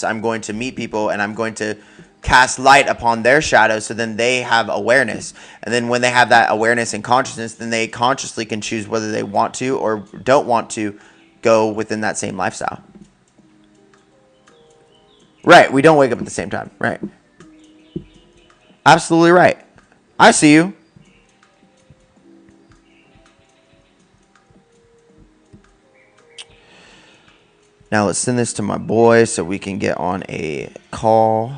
I'm going to meet people and I'm going to cast light upon their shadows, so then they have awareness. And then when they have that awareness and consciousness, then they consciously can choose whether they want to or don't want to go within that same lifestyle. Right. We don't wake up at the same time. Right. Absolutely right. I see you. Now let's send this to my boy so we can get on a call.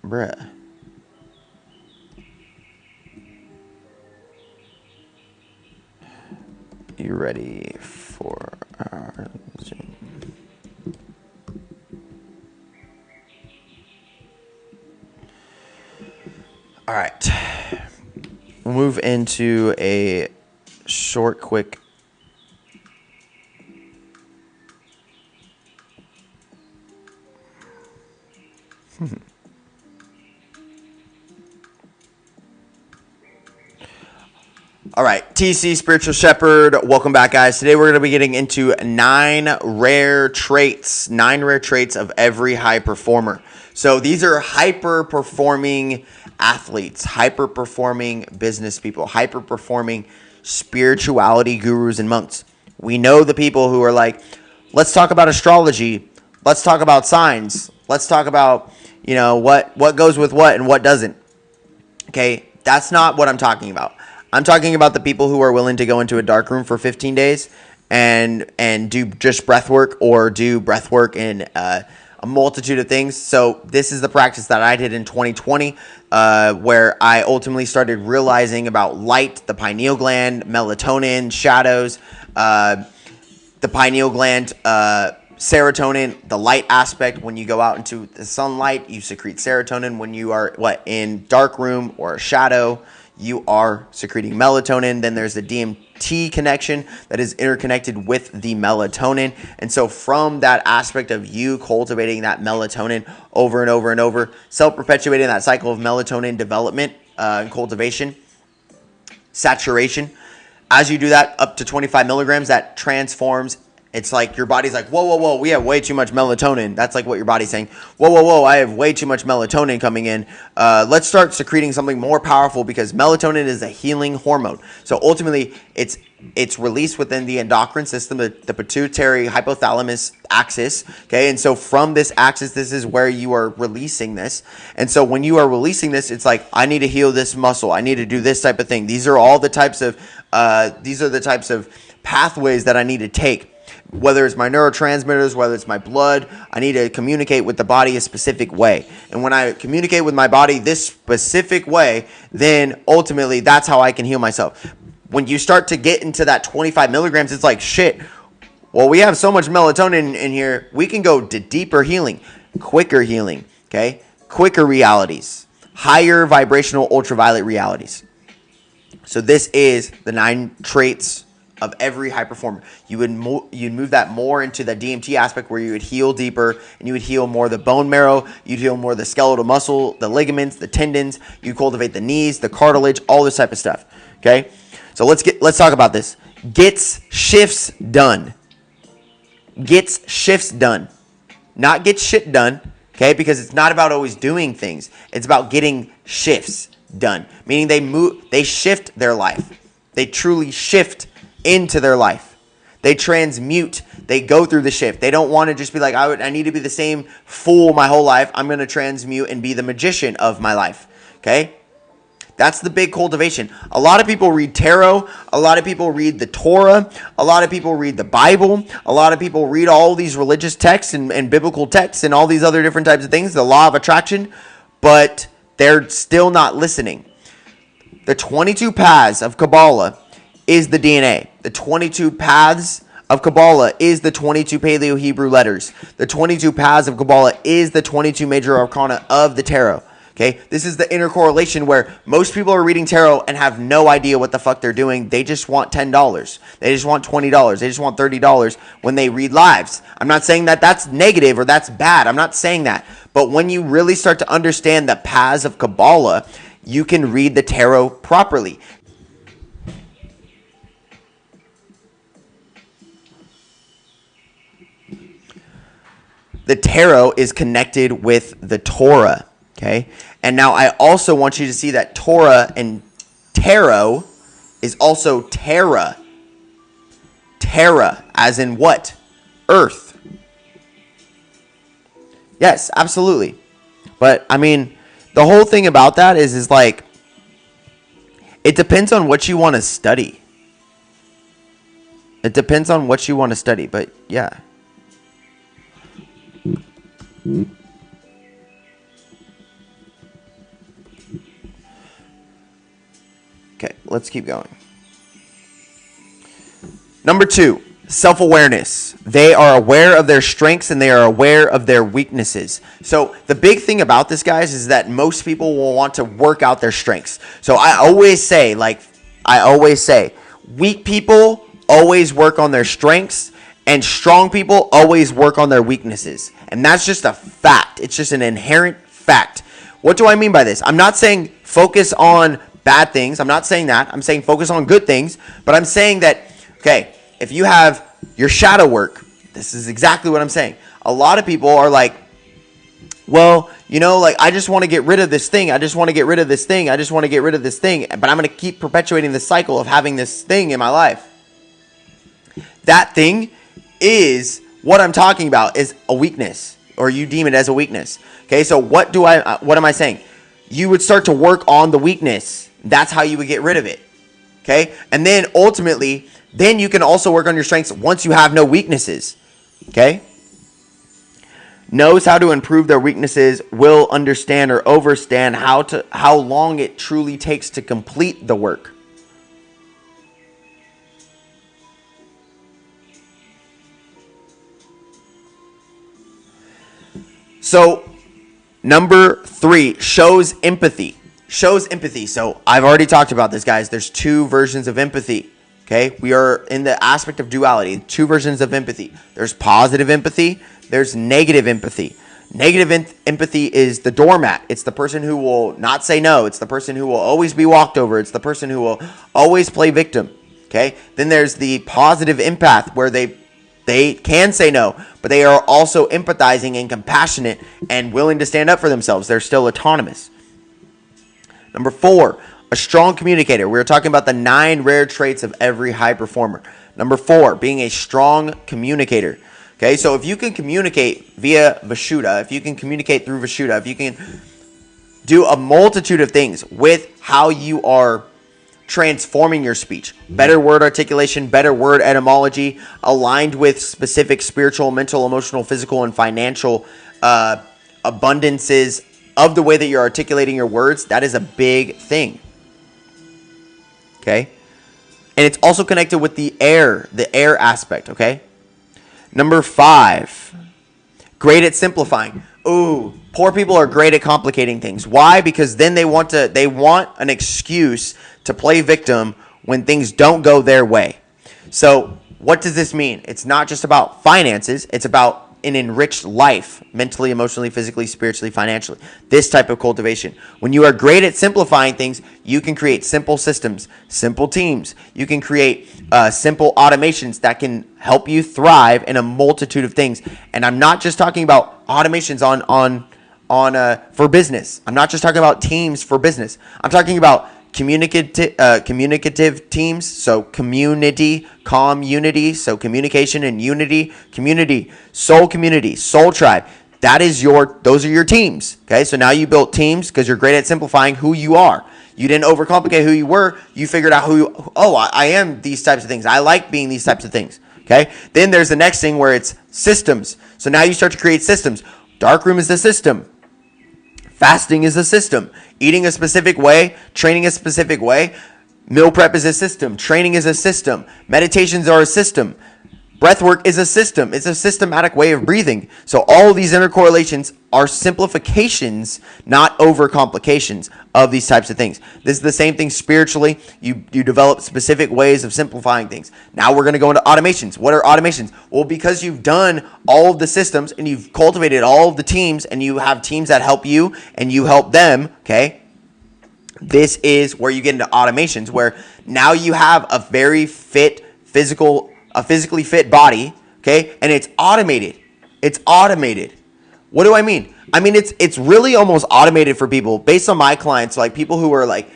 Bruh. You ready for our Zoom? All right. We'll move into a short, quick All right, TC Spiritual Shepherd, welcome back, guys. Today we're going to be getting into 9 rare traits of every high performer. So these are hyper-performing athletes, hyper-performing business people, hyper-performing spirituality gurus and monks. We know the people who are like, let's talk about astrology, let's talk about signs, let's talk about, what goes with what and what doesn't. Okay, that's not what I'm talking about. I'm talking about the people who are willing to go into a dark room for 15 days and do just breath work, or do breath work in a multitude of things. So this is the practice that I did in 2020, where I ultimately started realizing about light, the pineal gland, melatonin, shadows, the pineal gland, serotonin, the light aspect. When you go out into the sunlight, you secrete serotonin. When you are in dark room or a shadow, you are secreting melatonin. Then there's the DMT connection that is interconnected with the melatonin. And so from that aspect of you cultivating that melatonin over and over and over, self-perpetuating that cycle of melatonin development and cultivation, saturation, as you do that up to 25 milligrams, that transforms. It's like your body's like, whoa, whoa, whoa, we have way too much melatonin. That's like what your body's saying. Whoa, whoa, whoa, I have way too much melatonin coming in. Let's start secreting something more powerful, because melatonin is a healing hormone. So ultimately, it's released within the endocrine system, the pituitary hypothalamus axis. Okay, and so from this axis, this is where you are releasing this. And so when you are releasing this, it's like, I need to heal this muscle. I need to do this type of thing. These are all the types of pathways that I need to take. Whether it's my neurotransmitters, whether it's my blood, I need to communicate with the body a specific way. And when I communicate with my body this specific way, then ultimately that's how I can heal myself. When you start to get into that 25 milligrams, it's like, shit, well, we have so much melatonin in here, we can go to deeper healing, quicker healing, okay? Quicker realities, higher vibrational ultraviolet realities. So this is the 9 traits of every high performer. You'd move that more into the DMT aspect, where you would heal deeper and you would heal more the bone marrow, you'd heal more the skeletal muscle, the ligaments, the tendons, you cultivate the knees, the cartilage, all this type of stuff. Okay? So let's talk about this. Gets shifts done. Gets shifts done. Not get shit done, okay? Because it's not about always doing things. It's about getting shifts done. Meaning they shift their life. They truly shift into their life. They transmute. They go through the shift. They don't want to just be like, I need to be the same fool my whole life. I'm going to transmute and be the magician of my life. Okay? That's the big cultivation. A lot of people read tarot. A lot of people read the Torah. A lot of people read the Bible. A lot of people read all these religious texts and biblical texts and all these other different types of things, the law of attraction, but they're still not listening. The 22 paths of Kabbalah is the DNA. The 22 paths of Kabbalah is the 22 Paleo-Hebrew letters. The 22 paths of Kabbalah is the 22 major arcana of the tarot. Okay, this is the intercorrelation where most people are reading tarot and have no idea what the fuck they're doing. They just want $10. They just want $20. They just want $30 when they read lives. I'm not saying that that's negative or that's bad. I'm not saying that. But when you really start to understand the paths of Kabbalah, you can read the tarot properly. the tarot is connected with the Torah, okay? And now I also want you to see that Torah and tarot is also terra. Terra, as in what? Earth. Yes, absolutely. But, I mean, the whole thing about that is like, it depends on what you want to study. It depends on what you want to study, but yeah. Okay, let's keep going. Number 2, self-awareness. They are aware of their strengths and they are aware of their weaknesses. So the big thing about this, guys, is that most people will want to work out their strengths. So I always say, weak people always work on their strengths and strong people always work on their weaknesses. And that's just a fact. It's just an inherent fact. What do I mean by this? I'm not saying focus on bad things. I'm not saying that. I'm saying focus on good things. But I'm saying that, okay, if you have your shadow work, this is exactly what I'm saying. A lot of people are like, well, you know, like, I just want to get rid of this thing. I just want to get rid of this thing. I just want to get rid of this thing. But I'm going to keep perpetuating the cycle of having this thing in my life. That thing is what I'm talking about, is a weakness, or you deem it as a weakness. Okay, so what am I saying? You would start to work on the weakness. That's how you would get rid of it. Okay, and then ultimately, then you can also work on your strengths once you have no weaknesses. Okay, knows how to improve their weaknesses, will understand or overstand how long it truly takes to complete the work. So, number 3, shows empathy. Shows empathy. So, I've already talked about this, guys. There's 2 versions of empathy. Okay? We are in the aspect of duality. 2 versions of empathy. There's positive empathy. There's negative empathy. Negative empathy is the doormat. It's the person who will not say no. It's the person who will always be walked over. It's the person who will always play victim. Okay? Then there's the positive empath, where they can say no, but they are also empathizing and compassionate and willing to stand up for themselves. They're still autonomous. Number 4, a strong communicator. We were talking about the 9 rare traits of every high performer. Number 4, being a strong communicator. Okay, so if you can communicate via Vishuddha, if you can communicate through Vishuddha, if you can do a multitude of things with how you are transforming your speech, better word articulation, better word etymology, aligned with specific spiritual, mental, emotional, physical, and financial abundances of the way that you're articulating your words, that is a big thing. Okay? And it's also connected with the air aspect, okay? Number 5, great at simplifying. Ooh, poor people are great at complicating things. Why? Because then they want an excuse to play victim when things don't go their way. So what does this mean? It's not just about finances. It's about an enriched life, mentally, emotionally, physically, spiritually, financially. This type of cultivation. When you are great at simplifying things, you can create simple systems, simple teams. You can create simple automations that can help you thrive in a multitude of things. And I'm not just talking about automations for business. I'm not just talking about teams for business. I'm talking about communicative teams, so community, so communication and unity, community, soul tribe. Those are your teams. Okay, so now you built teams because you're great at simplifying who you are. You didn't overcomplicate who you were. You figured out I am these types of things. I like being these types of things. Okay, then there's the next thing where it's systems. So now you start to create systems. Darkroom is a system. Fasting is a system. Eating a specific way, training a specific way. Meal prep is a system. Training is a system. Meditations are a system. Breathwork is a system. It's a systematic way of breathing. So all of these intercorrelations are simplifications, not overcomplications of these types of things. This is the same thing spiritually. You develop specific ways of simplifying things. Now we're going to go into automations. What are automations? Well, because you've done all of the systems and you've cultivated all of the teams and you have teams that help you and you help them, okay? This is where you get into automations, where now you have a very physically fit body, okay? And it's automated. It's automated. What do I mean? I mean, it's really almost automated for people based on my clients, like people who are like,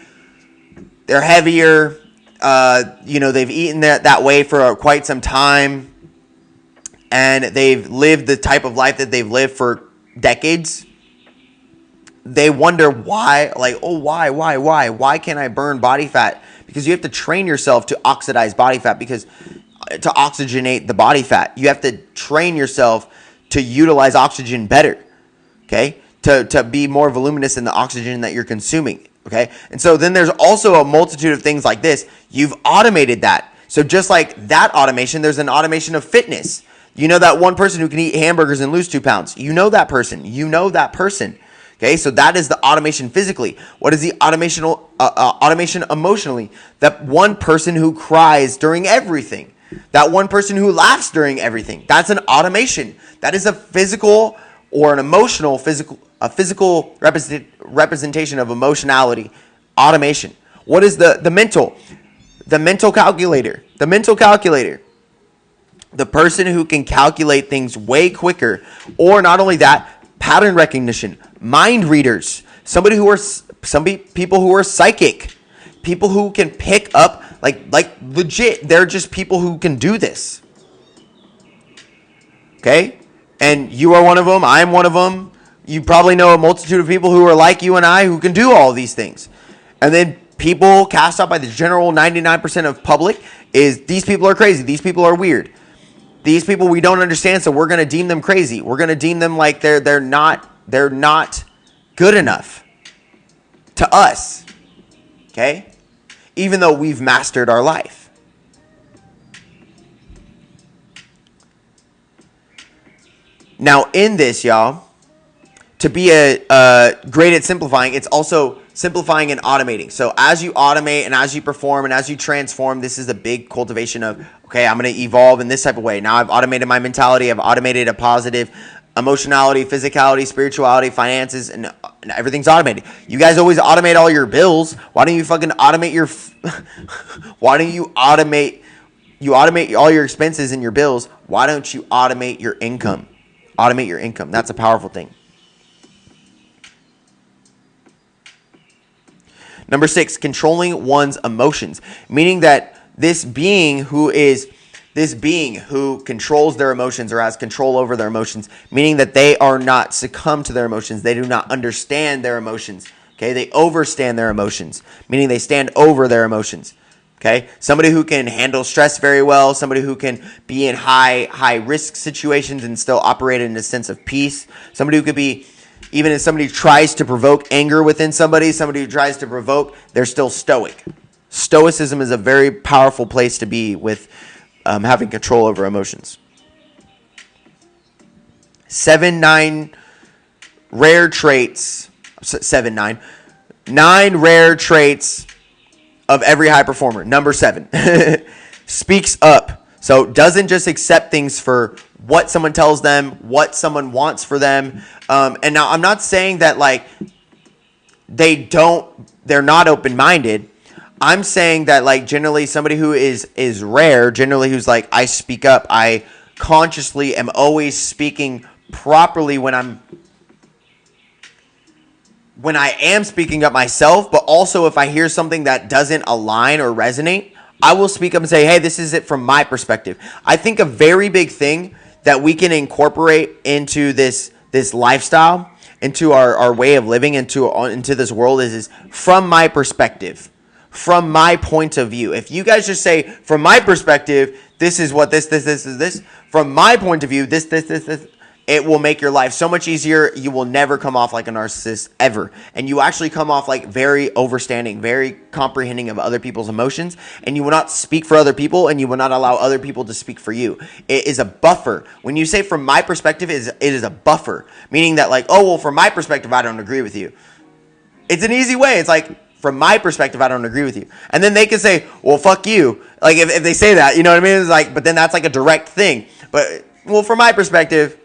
they're heavier, they've eaten that way for quite some time, and they've lived the type of life that they've lived for decades. They wonder why, like, oh, why can't I burn body fat? Because you have to train yourself to oxidize body fat, because to oxygenate the body fat, you have to train yourself to utilize oxygen better, okay? To be more voluminous in the oxygen that you're consuming, okay? And so then there's also a multitude of things like this. You've automated that. So just like that automation, there's an automation of fitness. You know that one person who can eat hamburgers and lose 2 pounds. You know that person. Okay, so that is the automation physically. What is the automation emotionally? That one person who cries during everything. That one person who laughs during everything. That's an automation. That is a physical or an emotional physical representation of emotionality. Automation. What is the mental? The mental calculator. The mental calculator. The person who can calculate things way quicker. Or not only that, pattern recognition, mind readers, some people who are psychic, people who can pick up like legit. They're just people who can do this. Okay, and you are one of them. I'm one of them. You probably know a multitude of people who are like you and I who can do all these things. And then people cast out by the general 99% of public is these people are crazy. These people are weird. These people we don't understand, so we're going to deem them crazy. We're going to deem them like they're not good enough to us. Okay? Even though we've mastered our life. Now, in this, y'all, to be great at simplifying, it's also simplifying and automating. So as you automate and as you perform and as you transform, this is a big cultivation of, okay, I'm going to evolve in this type of way. Now I've automated my mentality. I've automated a positive emotionality, physicality, spirituality, finances, and everything's automated. You guys always automate all your bills. Why don't you fucking automate why don't you automate all your expenses and your bills? Why don't you automate your income? Automate your income. That's a powerful thing. Number 6, controlling one's emotions, meaning that this being who controls their emotions or has control over their emotions, meaning that they are not succumb to their emotions. They do not understand their emotions. Okay, they overstand their emotions, meaning they stand over their emotions. Okay, somebody who can handle stress very well, somebody who can be in high risk situations and still operate in a sense of peace. Somebody who could be, even if somebody tries to provoke anger within somebody who tries to provoke, they're still stoic. Stoicism is a very powerful place to be with having control over emotions. 9 rare traits of every high performer. Number 7, speaks up. So doesn't just accept things for what someone tells them, what someone wants for them. And now I'm not saying that like they're not open-minded. I'm saying that like generally somebody who is rare, generally who's like, I speak up, I consciously am always speaking properly when I am speaking up myself, but also if I hear something that doesn't align or resonate, I will speak up and say, hey, this is it from my perspective. I think a very big thing that we can incorporate into this lifestyle, into our way of living, into this world is from my perspective, from my point of view. If you guys just say, from my perspective, this is what this is this. From my point of view, this. It will make your life so much easier. You will never come off like a narcissist ever. And you actually come off like very overstanding, very comprehending of other people's emotions. And you will not speak for other people, and you will not allow other people to speak for you. It is a buffer. When you say from my perspective, it is a buffer. Meaning that like, oh, well, from my perspective, I don't agree with you. It's an easy way. It's like, from my perspective, I don't agree with you. And then they can say, well, fuck you. Like if they say that, you know what I mean? It's like, but then that's like a direct thing. But, well, from my perspective,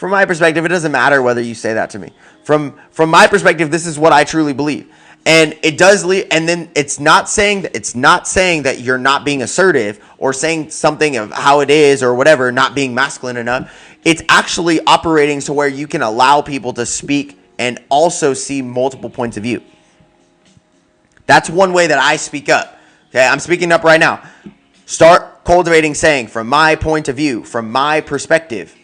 it doesn't matter whether you say that to me. From my perspective, this is what I truly believe. And it does lead, and then it's not saying that you're not being assertive or saying something of how it is or whatever, not being masculine enough. It's actually operating to where you can allow people to speak and also see multiple points of view. That's one way that I speak up. Okay, I'm speaking up right now. Start cultivating saying, from my point of view, from my perspective.